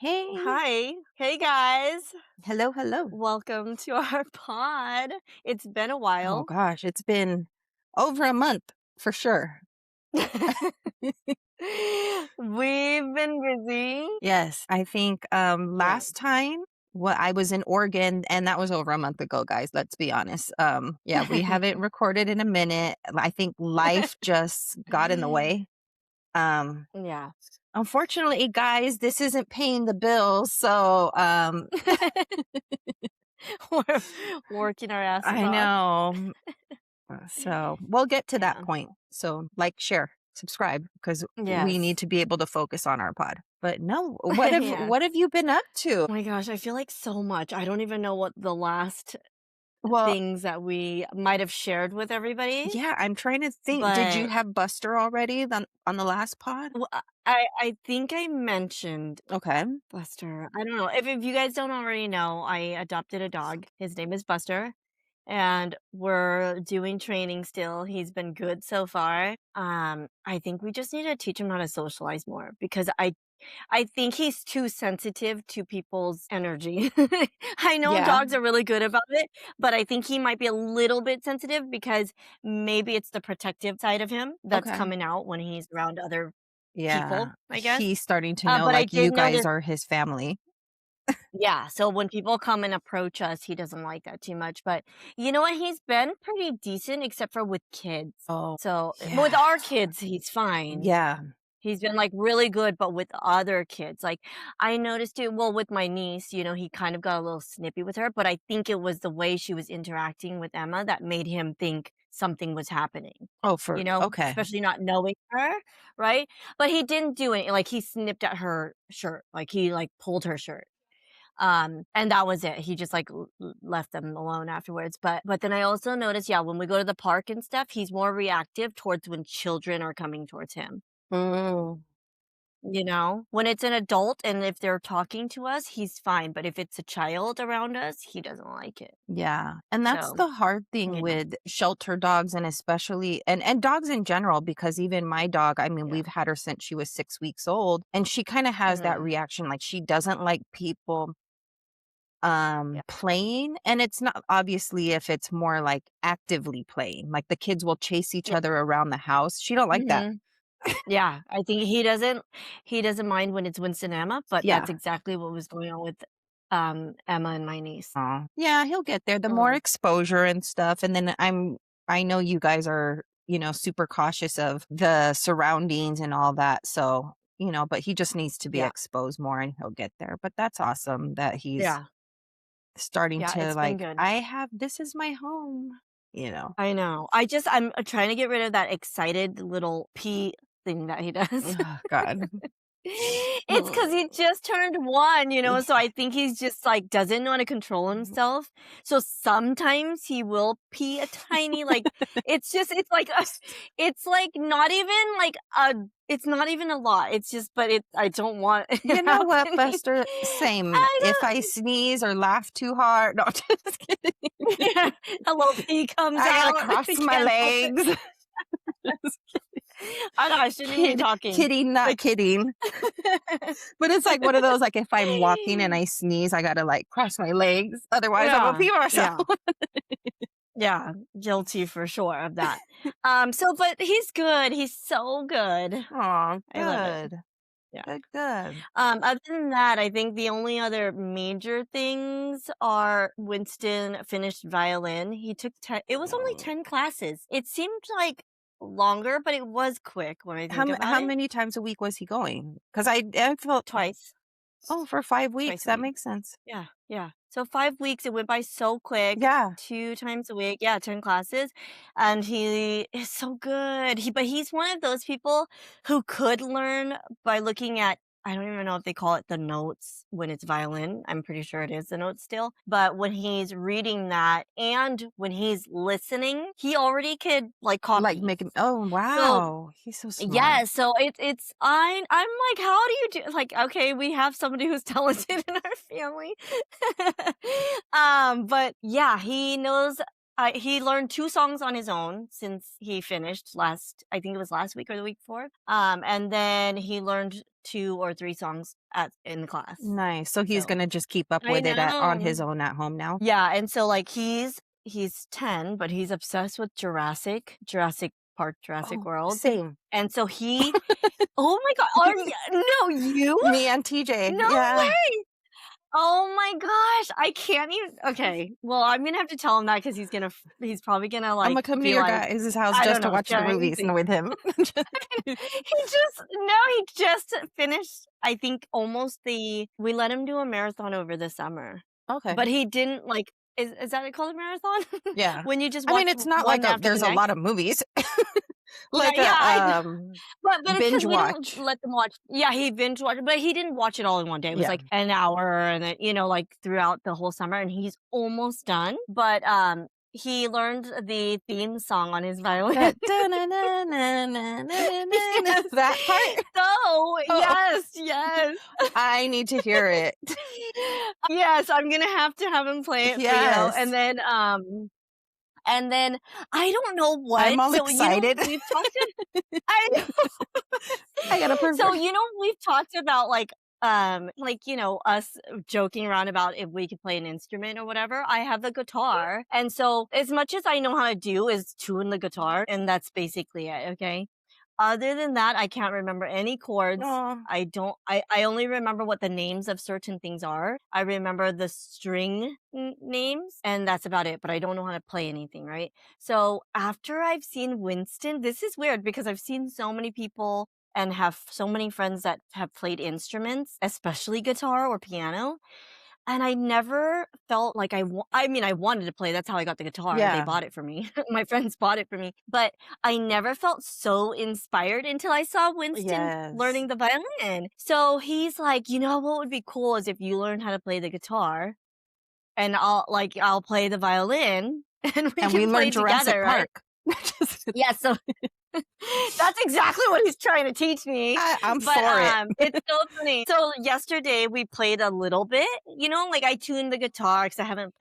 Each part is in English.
Hey. Hi. Hey guys. Hello, hello. Welcome to our pod. It's been a Oh while. gosh, it's been over a month for sure. We've been busy. Yes, I think Yeah. last time I was in Oregon and that was over a month ago, guys, let's be honest. Yeah, we haven't recorded in a minute. I think life just got in the way. Um Yeah. Unfortunately, guys, this isn't paying the bills, so We're working our asses I off. know. So we'll get to that Yeah. point. So like, share, subscribe, because we need Yes. to be able to focus on our pod. But no, what have Yes. what have you been up to? Oh my gosh, I feel like so much. I don't even know what the last Well, things that we might have shared with everybody, yeah, I'm trying to think. Did you but have Buster already on the last pod? I think I mentioned Okay. Buster. I don't know. If you guys don't already know, I adopted a dog. His name is Buster, and we're doing training still. He's been good so far. I think we just need to teach him how to socialize more because I think he's too sensitive to people's energy. I know Yeah. dogs are really good about it, but I think he might be a little bit sensitive because maybe it's the protective side of him that's Okay. coming out when he's around other people, Yeah. I guess. He's starting to know But I like you did guys notice. are his family. Yeah, so when people come and approach us, he doesn't like that too much, but you know what? He's been pretty decent except for with kids. Oh, So, with yeah. our kids, he's fine. Yeah. He's been, like, really good, but with other kids, like, I noticed it well, with my niece, he kind of got a little snippy with her, but I think it was the way she was interacting with Emma that made him think something was happening, Oh, for okay. especially not knowing her, right? But he didn't do it, like, he snipped at her shirt, like, he, like, pulled her shirt. And that was it. He just, like, left them alone afterwards, but then I also noticed, yeah, when we go to the park and stuff, he's more reactive towards when children are coming towards him, Mm. When it's an adult and if they're talking to us, he's fine, but if it's a child around us, he doesn't like it. Yeah, and that's So, the hard thing yeah. with shelter dogs and especially and dogs in general, because even my dog, I mean, Yeah. we've had her since she was 6 weeks old, and she kinda has that Mhm. reaction, like, she doesn't like people, Yeah. playing, and it's not obviously if it's more, like, actively playing, like, the kids will chase each Yeah. other around the house, she don't like that. Mhm. Yeah, I think he doesn't mind when it's Winston and Emma, but that's Yeah. exactly what was going on with, Emma and my niece. Aw. Yeah, he'll get there. The more Mm. exposure and stuff, and then I know you guys are, super cautious of the surroundings and all that, so, but he just needs to be Yeah. exposed more and he'll get there. But that's awesome that he's Yeah. starting Yeah, to it's been like, good. "I have this is my home," you know? I know. I'm trying to get rid of that excited little pee thing that he does. Oh, God. It's because Mm. he just turned 1, so Yeah. I think he's just, like, doesn't know how to control himself. So sometimes he will pee a tiny, like it's like a it's like not even like a it's not even a lot. It's just but I don't want it You know what, happening. Buster? Same. I If I don't sneeze or laugh too hard no, just kidding. yeah, a little pee comes I gotta out. cross He my can't help it. legs. I know, I shouldn't even be talking. Kidding, not Like kidding. But it's like one of those, like, if I'm walking and I sneeze, I gotta, like, cross my legs, otherwise I will Yeah, pee myself. yeah, yeah, guilty for sure of that. But he's good, he's so good. Aw, I love it. good. Yeah. Good, good. Other than that, I think the only other major things are Winston finished violin. He took it was only Mm. 10 classes. It seemed like longer, but it was quick when I think about How it. many times a week was he going? 'Cause I felt Twice. oh, for 5 weeks, Twice a that week. makes sense. Yeah, yeah. So 5 weeks, it went by so quick, Yeah. 2 times a week, yeah, 10 classes, and he is so good. But he's one of those people who could learn by looking at I don't even know if they call it the notes when it's violin, I'm pretty sure it is the notes still, but when he's reading that and when he's listening, he already could, like, Like, copy. make him oh, So wow. He's so smart. yeah, so it's I'm like, "How do you do" like, okay, we have somebody who's talented in our family. But yeah, he learned 2 songs on his own since he finished I think it was last week or the week before. And then he learned 2 or 3 songs at in class. Nice. So he's So gonna just keep up I with it at on know. his own at home now? Yeah, and so, like, he's 10, but he's obsessed with Jurassic Park, Jurassic Oh, World, same. and so he oh my god, are you no, you? Me and TJ, No yeah. way! Oh my gosh, I can't even okay, well, I'm gonna have to tell him that because he's probably gonna, Imma like, come to be your like, guys' house I don't just to know, watch the movies crazy. and with him. Just kidding. He just finished, I think, almost the we let him do a marathon over the summer, Okay. but he didn't, like is that called a marathon? Yeah. When you just I mean, watch it's not like one a after the there's a lot next? of movies. Yeah, Like yeah, a, I know, but it's binge because we don't watch. let them watch yeah, he binge watched but he didn't watch it all in one day, it was, Yeah. like, an hour and then, like, throughout the whole summer, and he's almost done, but, he learned the theme song on his violin. That da-na-na-na-na-na-na-na-na, Yes. that part? So Oh, yes, yes. I need to hear it. Yes, I'm gonna have to have him play it for you, Yes. and then I don't know I'm what all so, excited. we've talked I know. I gotta So, prepare. we've talked about, like, us joking around about if we could play an instrument or whatever. I have the guitar, and so as much as I know how to do is tune the guitar, and that's basically it, okay? Other than that, I can't remember any chords. Aw. I don't I only remember what the names of certain things are. I remember the string names, and that's about it, but I don't know how to play anything, right? So, after I've seen Winston this is weird because I've seen so many people and have so many friends that have played instruments, especially guitar or piano, and I never felt like I mean, I wanted to play, that's how I got the guitar, they Yeah. bought it for me. My friends bought it for me, but I never felt so inspired until I saw Winston Yes. learning the violin. So he's like, "You know what would be cool is if you learn how to play the guitar, and I'll play the violin, and we And we can learned play Jurassic together, right?" Park. Just Yeah, so that's exactly what he's trying to teach me, I'm but, for it. it's so funny. So, yesterday, we played a little bit, like, I tuned the guitar because I haven't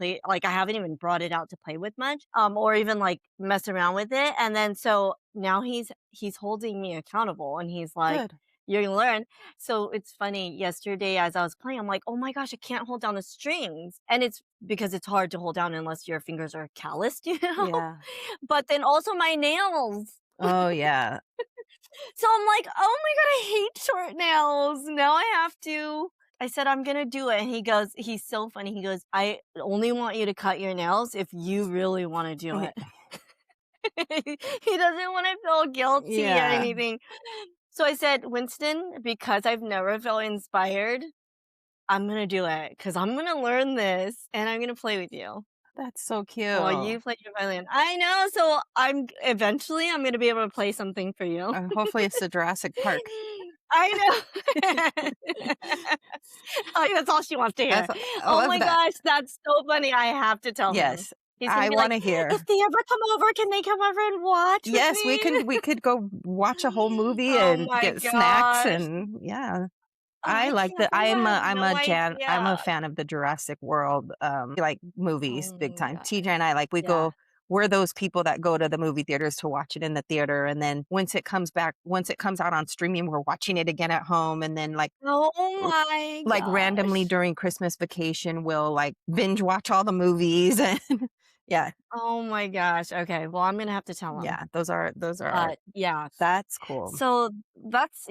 even brought it out to play with much, or even, like, mess around with it, and then so now he's holding me accountable, and he's like, Good. "You're gonna learn." So, it's funny, yesterday, as I was playing, I'm like, "Oh my gosh, I can't hold down the strings," and it's because it's hard to hold down unless your fingers are calloused, Yeah. But then also my nails. Oh, yeah. So I'm like, "Oh my god, I hate short nails. Now I have to." I said, "I'm gonna do it." And he's so funny. He goes, "I only want you to cut your nails if you really wanna do Y it." He doesn't wanna feel guilty or yeah. anything. So I said, "Winston, because I've never felt inspired, I'm gonna do it because 'cause I'm gonna learn this, and I'm gonna play with you That's so while cute. you play your violin." I know, so I'm gonna be able to play something for you. Hopefully it's the Jurassic Park. I know. Like, that's all she wants to hear. I Oh love my that. gosh, that's so funny, I have to tell him. Yes. He's gonna I be like, wanna hear. "If they ever come over, can they come over and watch with Yes, me?" we could go watch a whole movie Oh and my get snacks gosh. and yeah. Oh, I I like can't the believe I have I'm no a idea. fan of the Jurassic World, like, movies Oh big my time. TJ and gosh. I, like, Yeah. we're those people that go to the movie theaters to watch it in the theater, and then once it comes out on streaming, we're watching it again at home, and then, Oh r my like, randomly gosh. during Christmas vacation, we'll, like, binge watch all the movies and yeah, Oh my gosh. Okay, well, I'm gonna have to tell him. yeah, those are our But, yeah. that's cool. So, that's,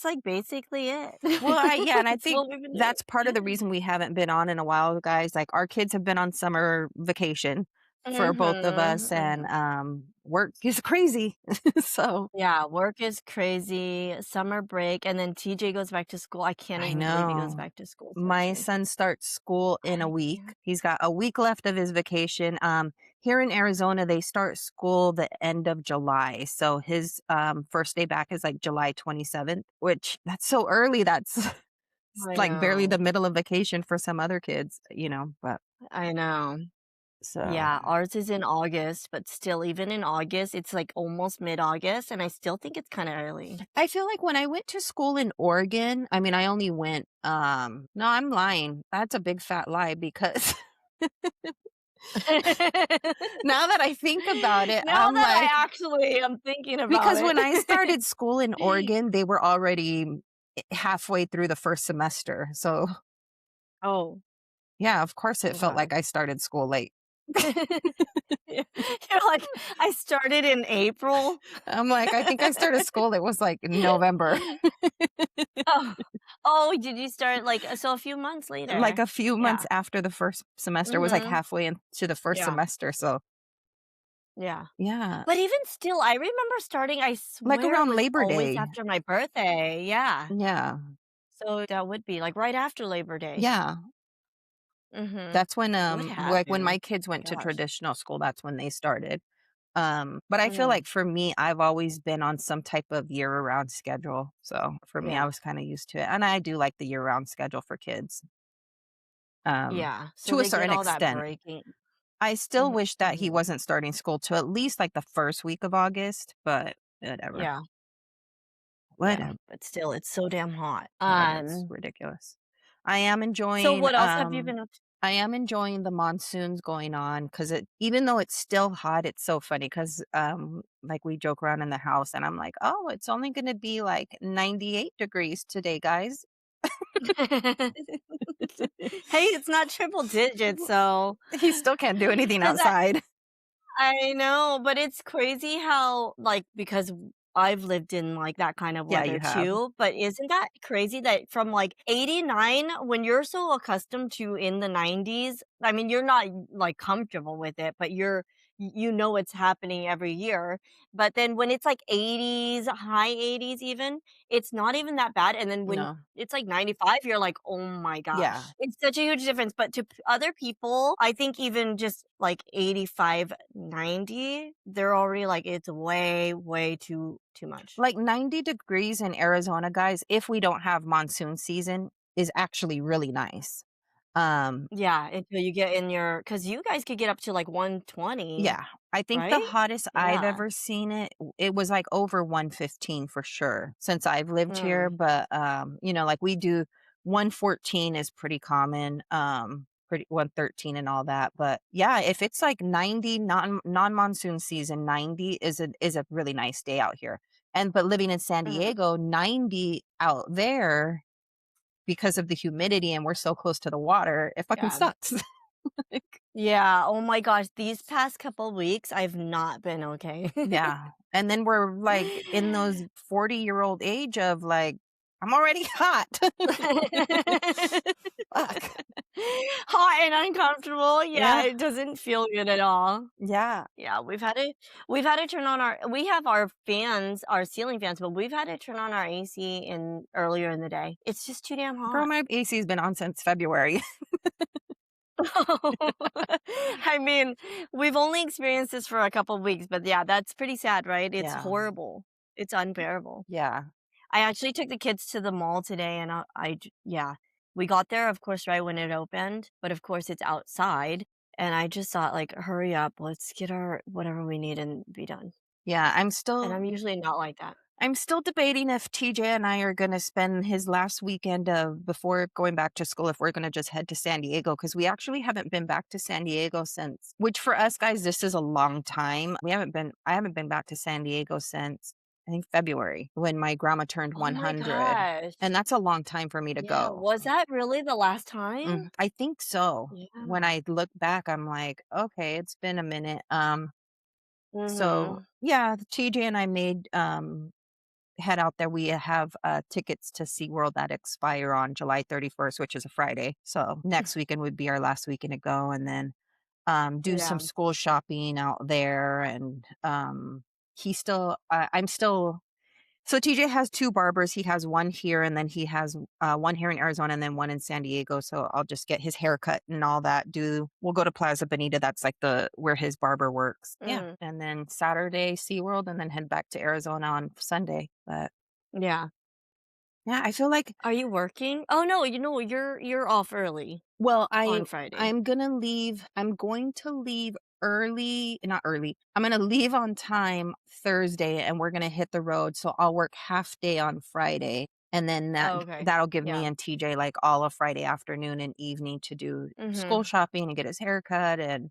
like, basically it. Well, yeah, and I That's think what we've been that's part of the doing. reason we haven't been on in a while, guys. Like our kids have been on summer vacation for both of Mhm, us, and mhm. work is crazy. So Yeah, work is crazy, summer break, and then TJ goes back to school. I can't I even believe he goes know. back to school so My soon. son starts school in a I week. can't. He's got a week left of his vacation. Here in Arizona, they start school the end of July. So his first day back is like July 27th, which that's so early. That's I like barely the know. middle of vacation for some other kids, but I know. so Yeah, ours is in August, but still, even in August, it's, like, almost mid-August, and I still think it's kinda early. I feel like when I went to school in Oregon, I mean, I only went, no, I'm lying. That's a big fat lie because now that I think about it, Now I'm that I like, actually am thinking about because when I it. started school in Oregon, they were already halfway through the 1st semester. So, Oh, yeah, of course it felt okay. like I started school late. You're like, "I started in April?" I'm like, "I think I started school," it was, like, November. Oh. Oh, did you start, like, so a few months Like, later? a few months Yeah. after the 1st semester was, like, Mhm. halfway into the 1st Yeah, semester, so yeah. yeah. But even still, I remember starting, I Like, swear it around was Labor always Day. after my birthday, yeah. Yeah. So that would be, like, right after Labor Day. Yeah. Mhm. That's when, What like, when my happened? kids went to Gosh. traditional school, that's when they started. But I feel Mhm. like for me, I've always been on some type of year-round schedule, so for me, I Yeah. was kinda used to it, and I do like the year-round schedule for kids, Yeah, so to a they get certain all that extent. breaking. I still Mhm, wish that he mhm. wasn't starting school to at least, like, the 1st week of August, but whatever. Yeah, yeah, Whatever. but still, it's so damn hot. God, it's ridiculous. I am So enjoying, what else have you been up to? I am enjoying the monsoons going on because it even though it's still hot, it's so funny because like, we joke around in the house, and I'm like, "Oh, it's only gonna be, like, 98 degrees today, guys." Hey, it's not triple digits, so He still can't do anything 'cause outside. I know, but it's crazy how, like, because I've lived in, like, that kind of Yeah, weather you have. too, but isn't that crazy that from, like, 89, when you're so accustomed to in the 90s, I mean, you're not, like, comfortable with it, but you know it's happening every year, but then when it's, like, 80s, high 80s even, it's not even that bad, and then when No. it's, like, 95, you're like, "Oh my Yeah. gosh." It's such a huge difference, but to other people, I think even just, like, 85, 90, they're already like, "It's way, way too much." Like, 90 degrees in Arizona, guys, if we don't have monsoon season, is actually really nice. Um Yeah, until you get in your, because you guys could get up to, like, 120, Yeah, I think the right? hottest I've Yeah. ever seen it was, like, over 115 for sure since I've lived here, Mm. but, like, we do 114 is pretty common, pretty 113 and all that, but, yeah, if it's, like, 90 non-monsoon season, 90 is a really nice day out here, but living in San Mhm. Diego, 90 out there because of the humidity and we're so close to the water, it fucking Yeah. sucks. Like Yeah, oh my gosh, these past couple weeks, I've not been okay. yeah, and then we're, like, in those 40-year-old age of, like, "I'm already hot." Fuck. Hot and uncomfortable, yeah, Yeah, it doesn't feel good at all. yeah. Yeah, we've had to turn on we have our fans, our ceiling fans, but we've had to turn on our AC in earlier in the day. It's just too damn Girl, hot. my AC's been on since February. I mean, we've only experienced this for a couple weeks, but yeah, that's pretty sad, right? It's Yeah, horrible. It's unbearable. yeah, I actually took the kids to the mall today and yeah. We got there, of course, right when it opened, but of course it's outside. And I just thought, like, hurry up, let's get our whatever we need and be done. yeah, And I'm usually not like that. I'm still debating if TJ and I are gonna spend his last weekend of before going back to school, if we're gonna just head to San Diego because we actually haven't been back to San Diego since which for us guys, this is a long time. I haven't been back to San Diego since, I think February when my grandma turned Oh my 100, gosh. and that's a long time for me to Yeah, go. was that really the last time? I think so. When Yeah. I look back, I'm like, "Okay, it's been a minute." So, Mhm. yeah, TJ and I made, head out there. We have, tickets to SeaWorld that expire on July 31st, which is a Friday. So next weekend would be our last weekend to go and then, do some Yeah. school shopping out there. And I'm still, so TJ has two barbers. He has one here and then he has one here in Arizona and then one in San Diego. So I'll just get his haircut and all that. We'll go to Plaza Bonita. That's like where his barber works. Yeah. Mhm. And then Saturday, SeaWorld, and then head back to Arizona on Sunday. But Yeah. yeah, I feel like Are you working? Oh, no, you're off early well, on Friday. I'm going to leave early not early. I'm gonna leave on time Thursday and we're gonna hit the road. So I'll work half day on Friday. And then Oh, okay. that'll give me Yeah. and TJ like all of Friday afternoon and evening to do school Mhm. shopping and get his haircut and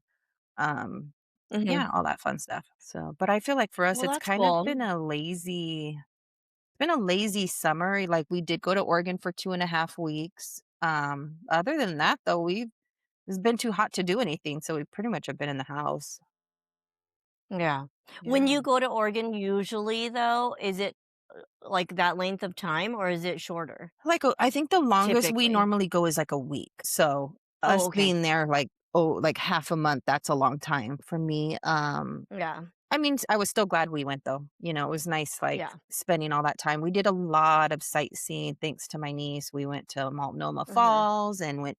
um Mhm. yeah, all that fun stuff. So but I feel like for us Well, it's that's kind of cool. been a lazy been a lazy summer. Like we did go to Oregon for 2.5 weeks. Other than that though, it's been too hot to do anything. So we pretty much have been in the house. Yeah. When Yeah. you go to Oregon, usually though, is it like that length of time or is it shorter Like, I think the longest we typically? normally go is like a week. So Oh, us okay. being there like, oh, like half a month, that's a long time for me. Yeah. I mean, I was still glad we went though. It was nice like Yeah. spending all that time. We did a lot of sightseeing thanks to my niece. We went to Multnomah Mhm. Falls and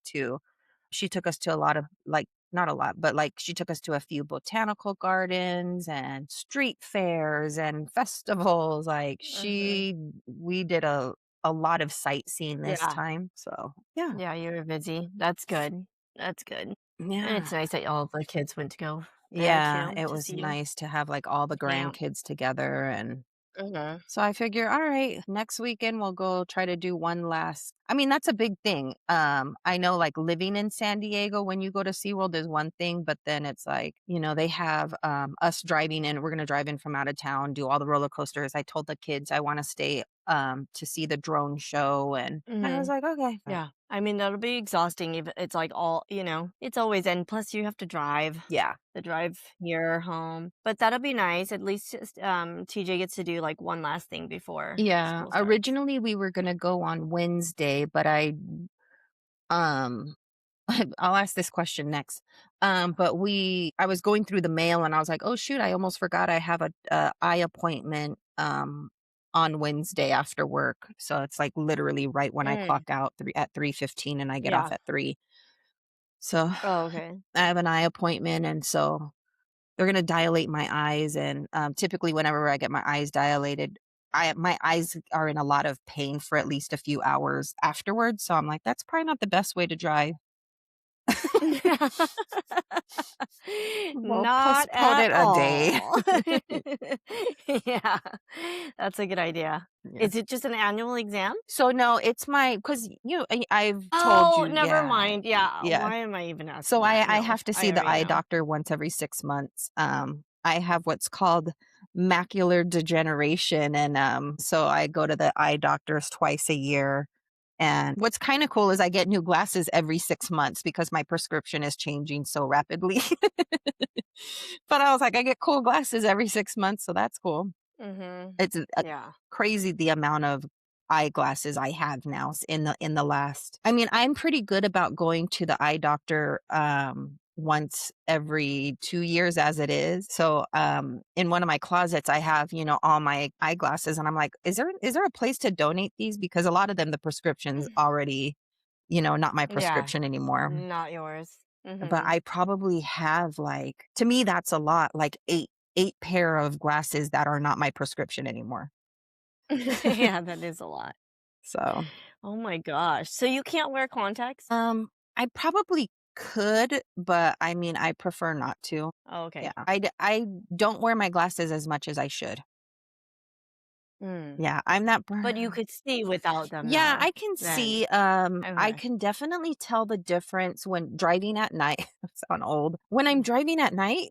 she took us to a lot of like not a lot, but like she took us to a few botanical gardens and street fairs and festivals. Like Mhm. we did a lot of sightseeing this Yeah. time. So yeah. Yeah, you were busy. That's good. That's good. And Yeah. it's nice that all the kids went to go there Yeah. too It to was see you nice to have like all the camp. grandkids together and Mhm. so I figure, all right, next weekend we'll go try to do one last. I mean, that's a big thing. I know like living in San Diego when you go to SeaWorld is one thing, but then it's like, they have us driving in. We're gonna drive in from out of town, do all the roller coasters. I told the kids I want to stay to see the drone show and I was Mhm. like, okay. Yeah. I mean, that'll be exhausting if it's like all, it's always and plus you have to drive. Yeah. The drive here home. But that'll be nice. At least just, TJ gets to do like one last thing before Yeah. school starts. Originally we were gonna go on Wednesday, but um I'll ask this question next. But I was going through the mail and I was like, oh shoot, I almost forgot I have a eye appointment on Wednesday after work. So it's like literally right when I Mm, clock out at 3:15 and I get off yeah. at 3. So Oh, okay. I have an eye appointment and so they're gonna dilate my eyes and typically whenever I get my eyes dilated, my eyes are in a lot of pain for at least a few hours afterwards. So I'm like, that's probably not the best way to drive. We'll Not postpone at it a day. all. Yeah, that's a good idea. Yeah. Is it just an annual exam? So, no, it's my 'cause, I've told Oh, you never yeah, mind. Yeah, yeah. why am I even So, asking that? I No, have to I see the already eye know. doctor once every 6 months. I have what's called macular degeneration, and, so I go to the eye doctors twice a year, and what's kinda cool is I get new glasses every 6 months because my prescription is changing so rapidly. But I was like, I get cool glasses every 6 months, so that's cool. Mhm. It's Yeah. crazy the amount of eyeglasses I have now in the last I'm pretty good about going to the eye doctor, once every 2 years as it is. So, in one of my closets, I have, all my eyeglasses, and I'm like, "Is there a place to donate these?" Because a lot of them, the prescription's already, not my Yeah, prescription anymore. not yours. But Mhm. I probably have, like to me, that's a lot, like 8 pair of glasses that are not my prescription anymore. Yeah, that is a lot. So, Oh my gosh. So you can't wear contacts? I probably could, but I prefer not to. Oh, Yeah, okay. I don't wear my glasses as much as I should. Mm. Yeah, I'm that But you could see without them Yeah, though, I can then. see, I Okay. can definitely tell the difference when driving at night. I sound old. When I'm driving at night,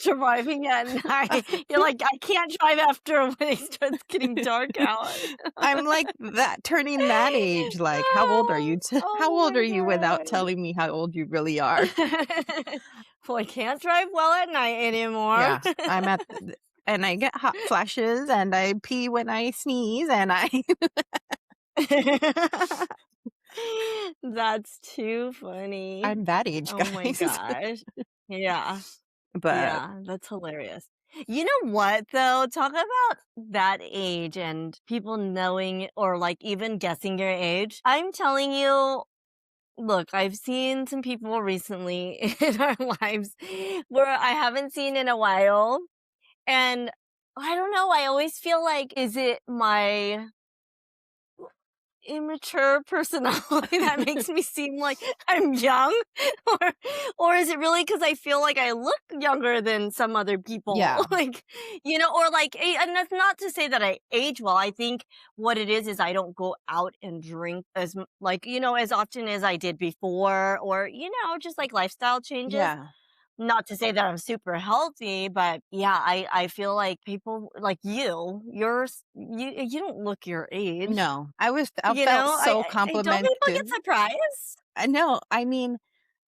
Driving at night. You're like, "I can't drive after when it starts getting dark out." I'm like that turning that age, like, how old are you how Oh old are my you without god. telling me how old you really are? Well, I can't drive well at night anymore. Yeah, I'm at th and I get hot flashes, and I pee when I sneeze, and I That's too funny. I'm that age, Oh my guys. gosh. Yeah. But Yeah, that's hilarious. You know what though? Talk about that age and people knowing or like even guessing your age. I'm telling you, look, I've seen some people recently in our lives where I haven't seen in a while. And I don't know, I always feel like, is it my immature personality that makes me seem like I'm young? Or or is it really because I feel like I look younger than some other people? yeah, Like, or like and that's not to say that I age well. I think what it is I don't go out and drink like, as often as I did before or, just like lifestyle changes. yeah. Not to say that I'm super healthy, but yeah, I feel like people like you don't look your age, No, I you felt know? so Don't people complimented. get surprised? No, I mean,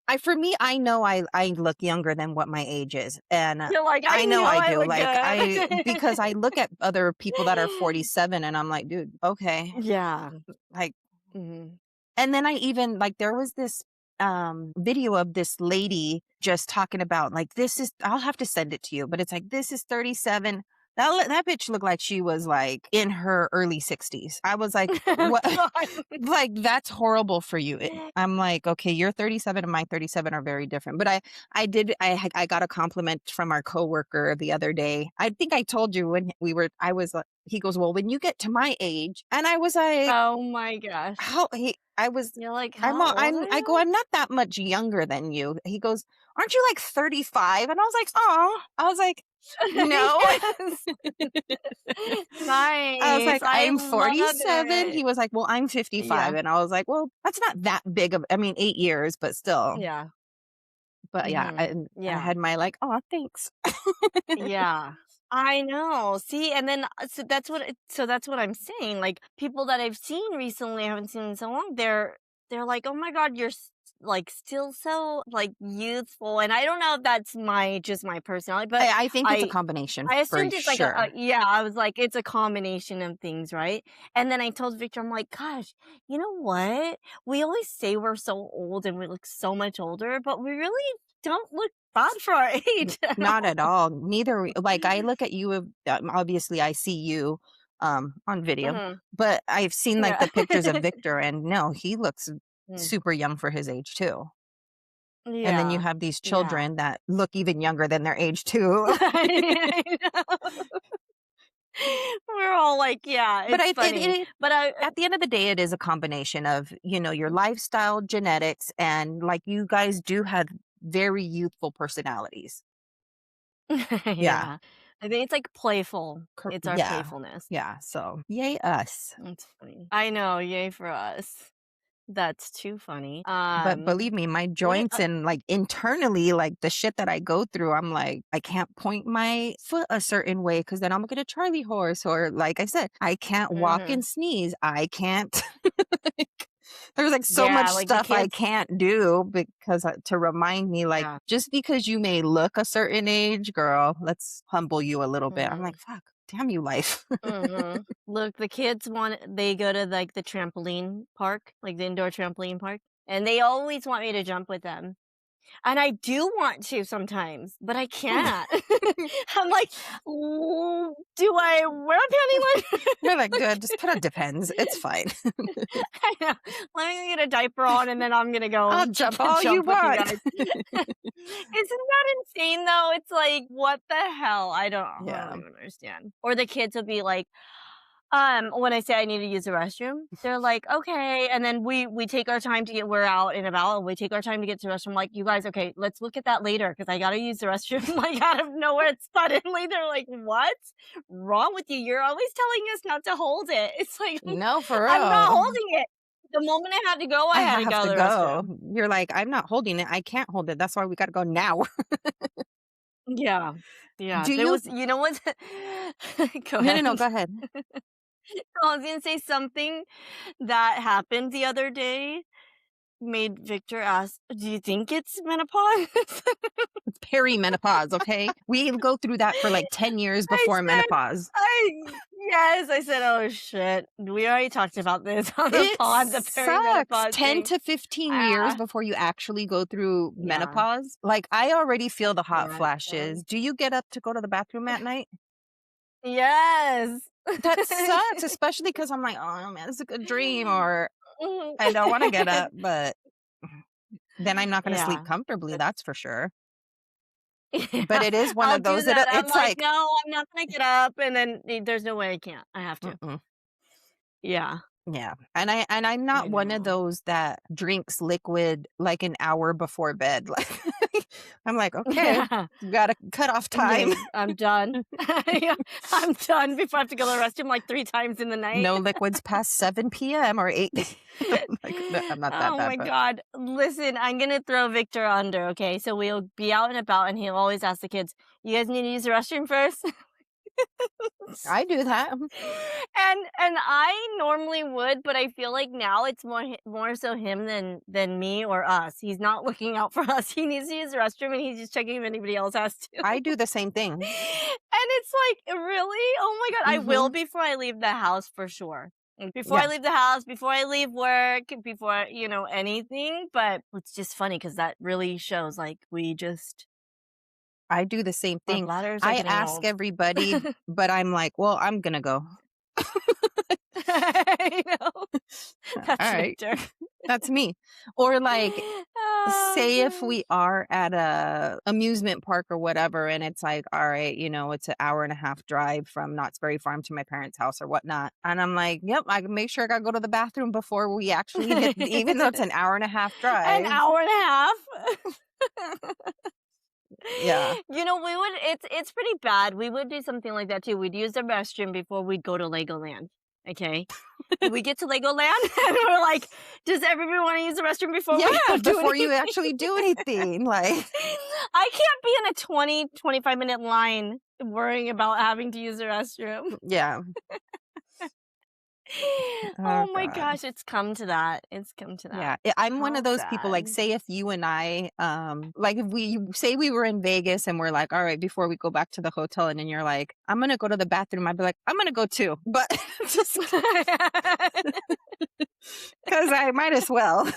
I for me, I know I look younger than what my age is, and, You're like, "I I know know I I do, look like, I good." because I look at other people that are 47 and I'm like, "Dude, okay." Yeah. Like Mhm. and then I even like, there was this, video of this lady just talking about, like, this is I'll have to send it to you, but it's like, "This is 37." That bitch looked like she was, like, in her early 60s. I was like, "What?" God. Like, "That's horrible for you." I'm like, "Okay, your 37 and my 37 are very different." But I got a compliment from our coworker the other day. I think I told you when we were I was, he goes, "Well, when you get to my age," and I was like, Oh my gosh. how he I was You're like, "How old are I go, you?" "I'm not that much younger than you." He goes, "Aren't you like 35?" And I was like, "Oh." I was like, "No." Yes. I was Nice. like, I "I'm love 47." He it. was like, "Well, I'm 55." Yeah. And I was like, "Well, that's not that big of I mean, 8 years, but still." Yeah. But yeah, Mhm. I Yeah. had my like, "Oh, thanks." Yeah. I know. See, and then so that's what I'm saying. Like people that I've seen recently, I haven't seen in so long, they're like, "Oh my god, you're like still so like youthful." And I don't know if that's my personality, but I think it's a I combination I for assumed it's like a sure. yeah, I was like, it's a combination of things, right? And then I told Victor, I'm like, gosh, you know what? We always say we're so old and we look so much older, but we really don't look bad for our age at Not all. at all. Neither like, I look at you, obviously, I see you, on video, Mhm. but I've seen, like, Yeah. the pictures of Victor, and no, he looks Mm. super young for his age too. And then you Yeah. have these Yeah. children that look even younger than their age too. I know. We're all like, yeah, But it's funny. But I at the end of the day, it is a combination of, your lifestyle, genetics, and, like, you guys do have very youthful personalities. Yeah. yeah. I think it's like playful. It's our Yeah. playfulness. Yeah, so yay us. That's funny. I know, yay for us. That's too funny. But believe me, my We joints and, like, internally, like, the shit that I go through, I'm like, I can't point my foot a certain way because then I'm gonna Charlie horse, or like I said, I can't walk mhm. and sneeze. I can't like, there's, like, so much Yeah, like the stuff I kids can't do because, to remind me, like, yeah. just because you may look a certain age, girl, let's humble you a little bit. I'm like, Mhm. "Fuck, damn you, life." Mhm. Look, the kids they go to, like, the trampoline park, like, the indoor trampoline park, and they always want me to jump with them. And I do want to sometimes, but I can't. I'm like, "Ooh, do I wear a panty line?" They're like, "Good, just put on Depends. It's fine. I know. Let me get a diaper on, and then I'm gonna I'll go jump all you jump with you want." guys. Isn't that insane, though? It's like, what the hell? I don't Yeah. even understand. Or the kids will be like, when I say I need to use the restroom, they're like, "Okay," and then we take our time to get we're out and about, and we take our time to get to the restroom, like, "You guys, okay, let's look at that later because I gotta use the restroom," like, out of nowhere, suddenly, they're like, "What's wrong with you? You're always telling us not to hold it." It's like, No, for I'm not real. holding it. The moment I I had to have go to to the go. restroom. You're like, "I'm not holding it. I can't hold it. That's why we gotta go now." Yeah. Yeah, Do there you was you know what? Go No, no, ahead. no, go ahead. I was gonna say something that happened the other day made Victor ask, "Do you think it's menopause?" It's perimenopause, okay? We go through that for, like, 10 years I before said menopause. I yes, I said, "Oh, shit. We already talked about this on the It pod, the sucks. perimenopause 10 thing." to 15 years Ah, before you actually go through yeah. menopause. Like, I already feel the hot Yeah, it's flashes. fun. Do you get up to go to the bathroom at night? Yes. That sucks, especially because 'cause I'm like, "Oh, man, it's a good dream," or I don't wanna get up, but then I'm not gonna sleep Yeah. comfortably, That's that's for sure. But yeah, it is one I'll of do those that that. I'm it's like, like, "No, I'm not gonna get up," and then there's no way I can't. I have to. mm-mm. Yeah, Yeah, and I'm I not one of know. those that drinks liquid, like, an hour before bed, like I'm like, okay, Yeah. got a cutoff time. I'm done. Yeah, I'm done before I have to go to the restroom like 3 times in the night. No liquids past 7 p.m. or 8. I'm like, "No, I'm not that Oh bad, my but god. Listen, I'm gonna throw Victor under, okay? So we'll be out and about, and he'll always ask the kids, "You guys need to use the restroom first?" I do that. And I normally would, but I feel like now it's more so him than me or us. He's not looking out for us. He needs to use the restroom, and he's just checking if anybody else has to. I do the same thing. And it's like, "Really? Oh my god." I will Mhm. before I leave the house for sure. Like, before I Yeah, leave the house, before I leave work, before, anything, but it's just funny because that really shows, like, I do the same our thing. bladders are I getting ask old. everybody, but I'm like, "Well, I'm gonna go." I know. That's Alright, Victor. that's me. Or, like, Oh say if gosh. we are at a amusement park or whatever, and it's like, alright, it's an hour and a half drive from Knott's Berry Farm to my parents' house or whatnot, and I'm like, "Yep, I can make sure I gotta go to the bathroom before we actually hit," even though it's an hour and a half An drive. hour and a half. Yeah. We would it's pretty bad. We would do something like that too. We'd use the restroom before we'd go to Legoland. Okay. We get to Legoland and we're like, does everybody want to use the restroom before we Yeah, do before you anything? actually do anything, like I can't be in a 25-minute line worrying about having to use the restroom. yeah. Oh Oh my god. gosh, it's come to that. It's come to that. Yeah, I'm one of How those people, like, sad. say if you and I, like, if we say we were in Vegas and we're like, "Alright, before we go back to the hotel," and then you're like, "I'm gonna go to the bathroom," I'd be like, "I'm gonna go too," but just because I might as well.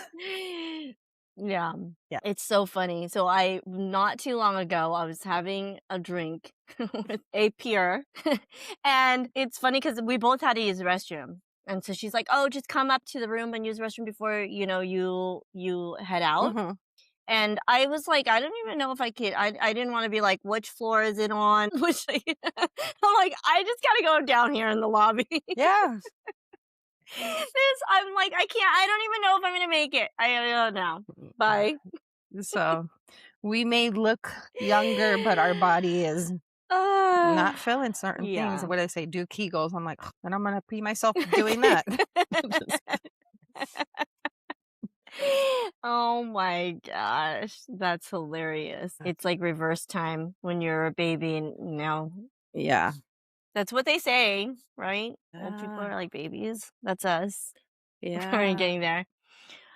Yeah, Yeah. it's so funny. So I not too long ago, I was having a drink with a peer, and it's funny because we both had to use the restroom. And so she's like, "Oh, just come up to the room and use the restroom before you head out." Mhm. And I was like, I don't even know if I could. I didn't want to be like, which floor is it on? Which I'm like, I just gotta go down here in the lobby. Yeah. I'm like, I can't. I don't even know if I'm gonna make it. I don't know. Bye. So, we may look younger, but our body is Uh, not feeling certain things. yeah. What do I say? Do Kegels. I'm like, and I'm gonna pee myself doing that. Just Oh my gosh, that's hilarious. It's like reverse time when you're a baby and yeah. that's what they say, right? Old people Uh, are like babies. That's us. We're yeah. getting there.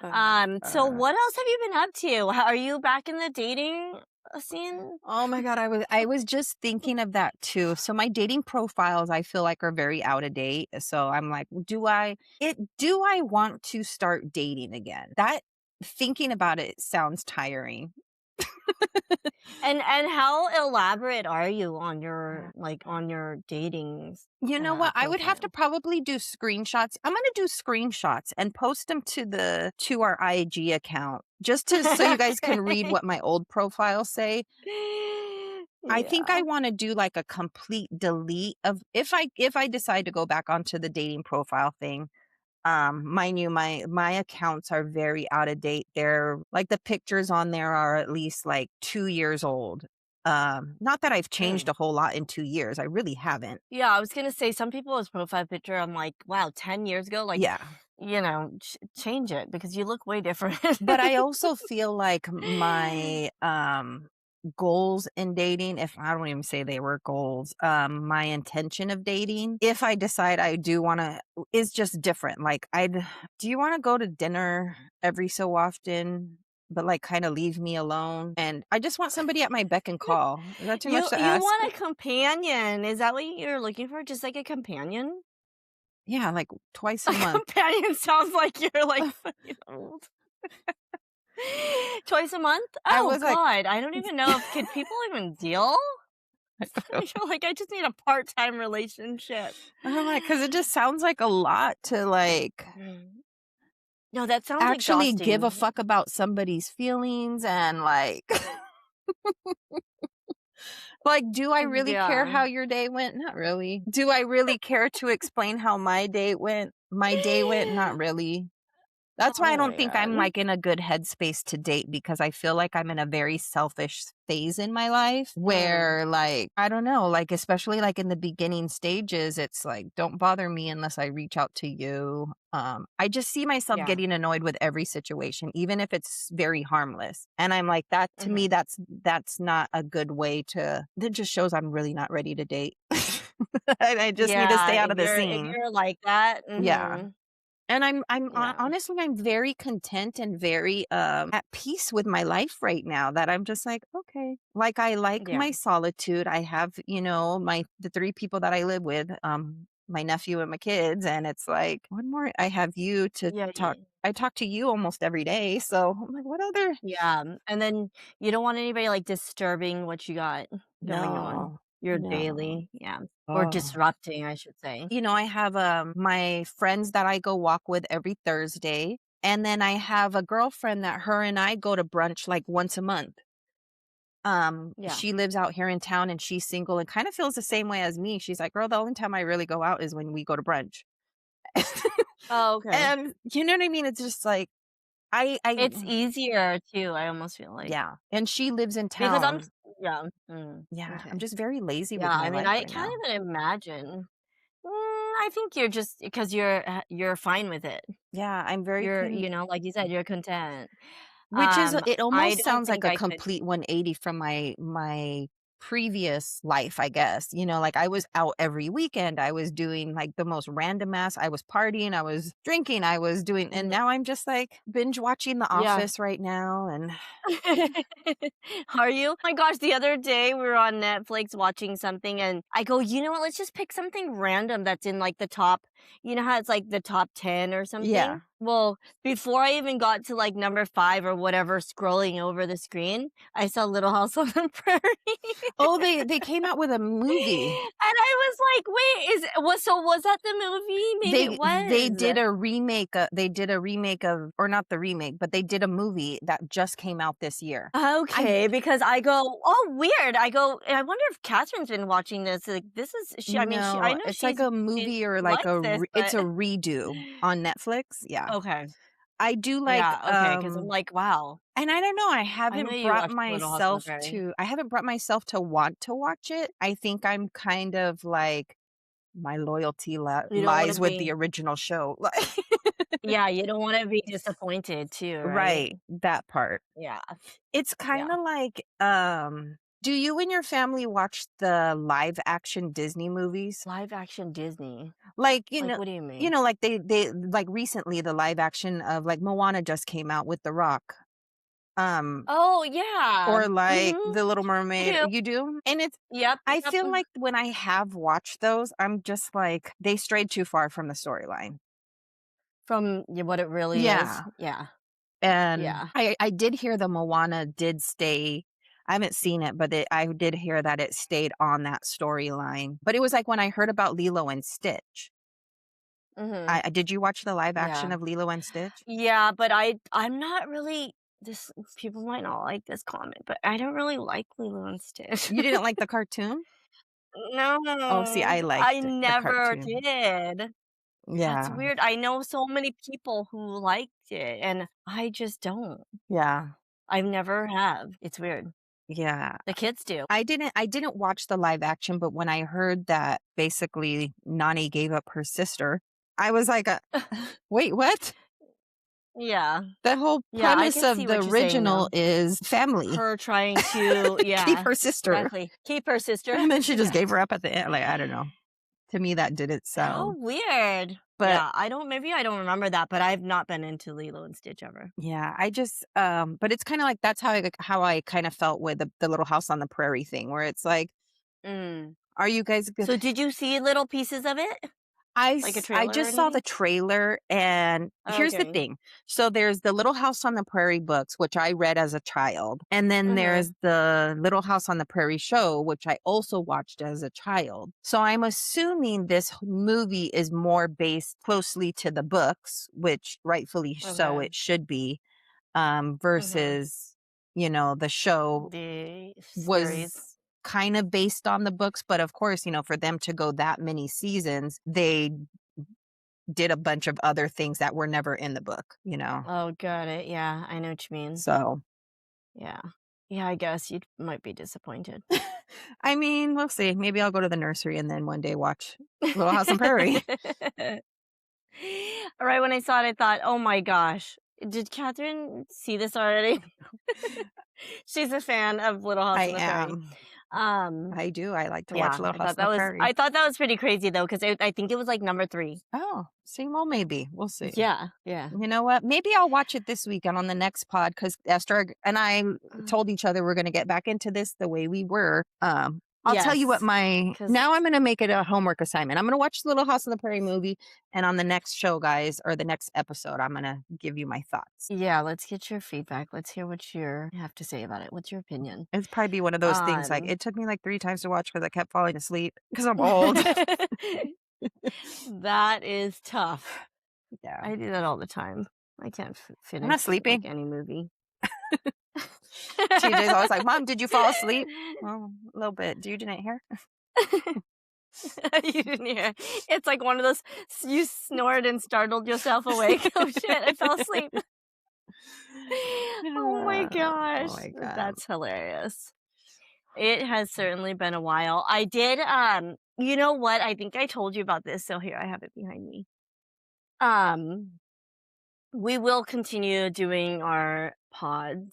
Uh, So uh, what else have you been up to? Are you back in the dating scene? oh my god, I was just thinking of that too. So my dating profiles I feel like are very out of date. So I'm like, do I want to start dating again? That thinking about it sounds tiring. And how elaborate are you on your dating You know what? I would have to profile? probably do screenshots. I'm gonna do screenshots and post them to our IG account just to so you guys can read what my old profiles say. I think I Yeah. wanna do, like, a complete delete of if I decide to go back onto the dating profile thing, mind you, my accounts are very out of date. They're like, the pictures on there are at least, like, 2 years old. Not that I've changed Mm. a whole lot in 2 years, I really haven't. Yeah, I was gonna say some people's profile picture, I'm like, wow, 10 years ago, like, Yeah. change it because you look way different. But I also feel like my, goals in dating, if I don't even say they were goals, my intention of dating, if I decide I do wanna is just different. Like, do you wanna go to dinner every so often, but, like, kinda leave me alone? And I just want somebody at my beck and call. Is that too much to You ask? want a companion. Is that what you're looking for? Just like a companion? Yeah, like, twice a A month. companion sounds like you're like fucking old. Twice a month? I Oh was like god, I don't even know if could people even deal? You're like, I just need a part-time relationship. I'm like, because it just sounds like a lot to, like Mm. No, that sounds actually give a exhausting. fuck about somebody's feelings and, like like, do I really care Yeah. how your day went? Not really. Do I really care to explain how my day went? My day went? Not really. That's why I Oh don't my think I'm, god. like, in a good headspace to date because I feel like I'm in a very selfish phase in my life Mm, where, like, I don't know, like, especially, like, in the beginning stages, it's like, "Don't bother me unless I reach out to you." I just see myself yeah. getting annoyed with every situation, even if it's very harmless, and I'm like, that to me, Mhm. that's not a good way to that just shows I'm really not ready to date. I just need to Yeah, stay out if of the you're scene. like that, Yeah. mhm. And Yeah. honestly, I'm very content and very, at peace with my life right now that I'm just like, "Okay." Like, I like Yeah. my solitude. I have, the 3 people that I live with, my nephew and my kids, and it's like, "One more." I have you to Yeah, talk y I talk to you almost every day, so I'm like, "What other." yeah, and then you don't want anybody, like, disturbing what you got going on, No. your No. daily, yeah, or Oh. disrupting, I should say. I have, my friends that I go walk with every Thursday, and then I have a girlfriend that her and I go to brunch, like, once a month. Yeah. She lives out here in town and she's single and kinda feels the same way as me. She's like, "Girl, the only time I really go out is when we go to brunch." Oh, okay. And you know what I mean? It's just like, I It's easier too, I almost feel like, yeah, and she lives in because town. yeah, Yeah, I'm okay. just very lazy Yeah, with my I mean, life I right can't now. even imagine. I think you're just because you're fine with it. Yeah, I'm very Like you said, you're content. which is it I almost don't sounds like think a I could. complete 180 from my previous life, I guess. Like, I was out every weekend, I was doing, like, the most random ass I was partying, I was drinking, I was doing and Mhm. now I'm just, like, binge watching The Yeah. Office right now and Are you? My gosh, the other day we were on Netflix watching something and I go, "You know what? Let's just pick something random that's in like the top." You know how it's like the top 10 or yeah. something? Well, before I even got to like number 5 or whatever scrolling over the screen, I saw Little House on the Prairie. Oh, they came out with a movie. And I was like, "Wait, was that the movie? Maybe it They was." did a remake, they did a remake of or not the remake, but they did a movie that just came out this year. I Okay, because I go, "Oh, weird." I go, "I wonder if Catherine's been watching this." Like, this is she I mean, I No, know it's like a she movie or like likes this, it's but a redo on Netflix, yeah. okay. I do like, Yeah, okay. Because 'cause I'm like, "Wow, and I don't know, I know you watched Little House on the Prairie." I haven't brought myself to want to watch it. I think I'm kind of like my loyalty You don't wanna lies with be the original show, like yeah, you don't wanna be disappointed too, right? right, that part. Yeah, It's yeah. kinda like, do you and your family watch the live action Disney movies? Live action Disney. Like, Like, what do you mean? like they like recently the live action of like Moana just came out with The Rock. Um, Oh, yeah. or like Mhm. The Little I Mermaid. do. You do? And it's Yep, I yep. feel like when I have watched those, I'm just like, they strayed too far from the storyline. From what it really is. Yeah. Yeah, And yeah. I did hear the Moana did stay. I haven't seen it, but I did hear that it stayed on that storyline. But it was like when I heard about Lilo and Stitch. Mhm. Did you watch the live action Yeah. of Lilo and Stitch? Yeah, but I'm not really this people might not like this comment, but I don't really like Lilo and Stitch. You didn't like the cartoon? Oh, see, No, I I liked the never cartoon. did. That's Yeah, weird. I know so many people who liked it, and I just don't. yeah, I've never have. It's weird. yeah. The kids do. I didn't watch the live action, but when I heard that basically Nani gave up her sister, I was like, "Wait, what?" Yeah. The whole Yeah, I premise can see of the what you're saying, original though. is family. Her trying to Keep yeah, her sister. exactly. Keep her sister. And then she just Yeah. gave her up at the end, like, I don't know. To me, that didn't How sound weird. but, Yeah, I don't remember that, but I've not been into Lilo and Stitch ever. yeah, I just, but it's kinda like that's how I kinda felt with the Little House on the Prairie thing, where it's like, Mm. "Are you guys g" So did you see little pieces of it? Like a I trailer or just saw the anything? trailer, and here's the Okay. thing. So there's the Little House on the Prairie books, which I read as a child, and then Mhm. there's the Little House on the Prairie show, which I also watched as a child. So I'm assuming this movie is more based closely to the books, which rightfully so Okay. it should be, Mhm. versus, the show The series. was kind of based on the books, but of course, for them to go that many seasons, they did a bunch of other things that were never in the book, you know? Oh, got it. Yeah, I know what you mean. So, Yeah. Yeah, I guess you might be disappointed. I mean, we'll see. Maybe I'll go to the nursery and then one day watch Little House on Prairie. Right when I saw it, I thought, "Oh my gosh, did Catherine see this already?" She's a fan of Little House I on the Prairie. am. Um, I do. I like to watch yeah, Little House on the Prairie. I thought that was pretty crazy though, because I think it was like number 3. Oh, see, well, maybe. We'll see. Yeah, yeah. You know what? Maybe I'll watch it this weekend on the next pod because and I told each other we're going to get back into this the way we were. I'll tell you what Yes, because now I'm going to make it a homework assignment. I'm going to watch the Little House on the Prairie movie. And on the next show, guys, or the next episode, I'm going to give you my thoughts. yeah, let's get your feedback. Let's hear what you have to say about it. What's your opinion? It's probably be one of those things like Um, it took me like 3 times to watch because I kept falling asleep because I'm old. that is tough. Yeah. I do that all the time. I can't I'm not finish like sleeping. any movie. TJ's always like, Mom, did you fall asleep? Well, a little bit. You didn't hear? You didn't hear. It's like one of those you snored and startled yourself awake. Oh shit, I fell asleep. Oh my Oh gosh. my God. That's hilarious. It has certainly been a while. I did you know what? I think I told you about this, so here I have it behind me. Um we will continue doing our pod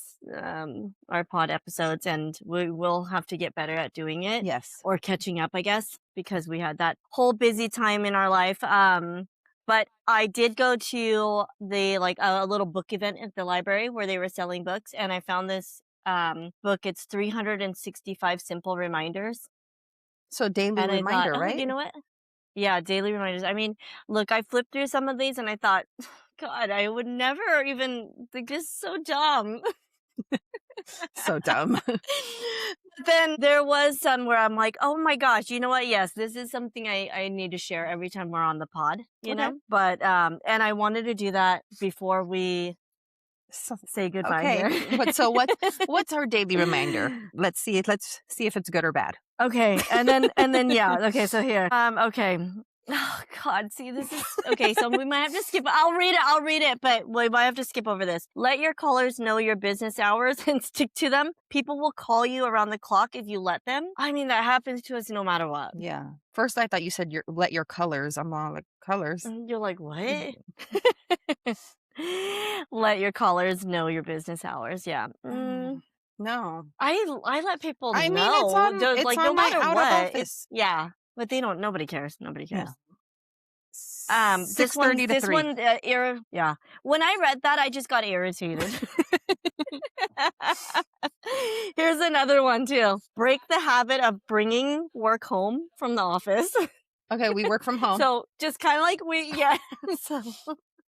episodes, and we will have to get better at doing it Yes. or catching up, I guess, because we had that whole busy time in our life. But I did go to the like a little book event at the library where they were selling books, and I found this book. It's 365 Simple Reminders, So daily and I thought, reminder, oh, right? you know what? Yeah, daily reminders. I mean, look, I flipped through some of these and I thought, God, I would never even think this is so dumb. So dumb. But then there was some where I'm like, oh my gosh, you know what? Yes, this is something I need to share every time we're on the pod, you Okay. know? But and I wanted to do that before we So, say goodbye okay. here. What's our daily reminder? Let's see it. Let's see if it's good or bad. Okay, and then yeah. Okay, so here. Okay. Oh God, see this is okay, so we might have to skip. I'll read it, but we might have to skip over this. Let your callers know your business hours and stick to them. People will call you around the clock if you let them. I mean, that happens to us no matter what. Yeah. First, I thought you said let your colors. I'm all like colors. And you're like, what? Let your callers know your business hours. Yeah. No. I let people I mean, know, it's like no on my matter out of what. office. Yeah, but they don't. Nobody cares. Nobody cares. Yeah. This one, 6:30 to 3. yeah. When I read that, I just got irritated. Here's another one too. Break the habit of bringing work home from the office. Okay, we work from home. So just kind of like yeah. So,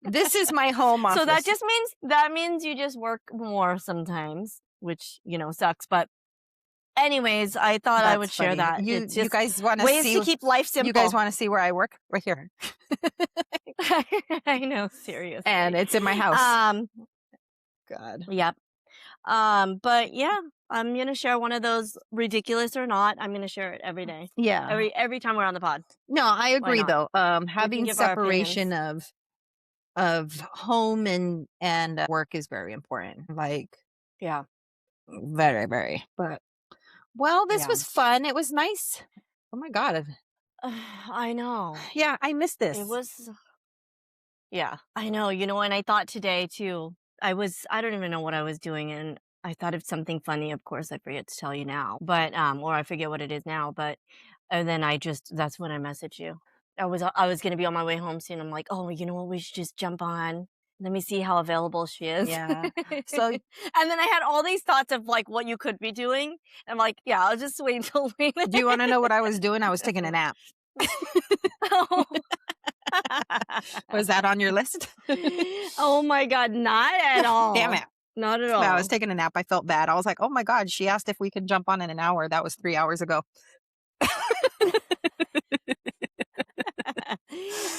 This is my home office. so that means you just work more sometimes, which sucks. But anyways, I thought I would That's share funny. that. You It's just guys want to ways see? to keep life simple. You guys want to see where I work? Right here, I know, seriously. and it's in my house. God. Yep. But yeah, I'm gonna share one of those, ridiculous or not. I'm gonna share it every day. Yeah. Every time we're on the pod. No, I agree not? though. We can Having give our separation of home and work is very important. Like Yeah. very, very. But well, this Yeah. was fun. It was nice. Oh my God. I know. Yeah, I missed this. It was Yeah, I know, and I thought today too, I don't even know what I was doing, and I thought of something funny. Of course, I forget to tell you now, but or I forget what it is now, but and then that's when I messaged you. I was gonna be on my way home soon. I'm like, oh, you know what? We should just jump on. Let me see how available she is. Yeah. So And then I had all these thoughts of like what you could be doing. I'm like, yeah, I'll just wait until later. do you want to know what I was doing? I was taking a nap. Oh. Was that on your list? Oh my God, not at all. Damn it. Not at all. No, I was taking a nap. I felt bad. I was like, oh my God, she asked if we could jump on in an hour. That was 3 hours ago.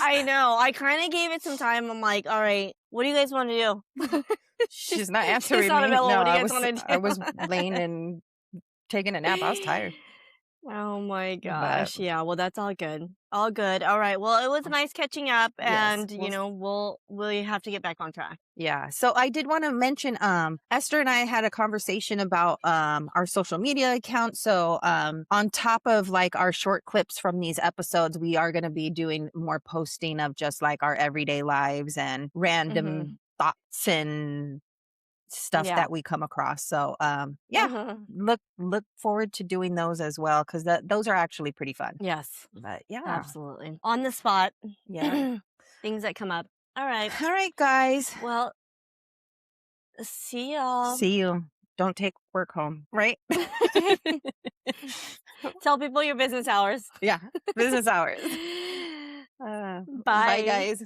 I know. I kind of gave it some time. I'm like, all right, what do you guys want to do? She's not answering She's not me. available. No, What do you guys want to do? I was laying and taking a nap. I was tired. Oh my But gosh. Yeah, well, that's all good. All good. All right. Well, it was nice catching up yes, and, we'll have to get back on track. yeah. So I did want to mention Esther and I had a conversation about our social media account. So on top of like our short clips from these episodes, we are going to be doing more posting of just like our everyday lives and Mhm. random thoughts and stuff Yeah. that we come across. So yeah, Mhm. look forward to doing those as well cuz those are actually pretty fun. Yes. But yeah. Absolutely. On the spot. Yeah. Things that come up. All right. All right, guys. Well, see y'all. See you. Don't take work home, right? Tell people your business hours. Yeah, business hours. Bye, Bye. guys.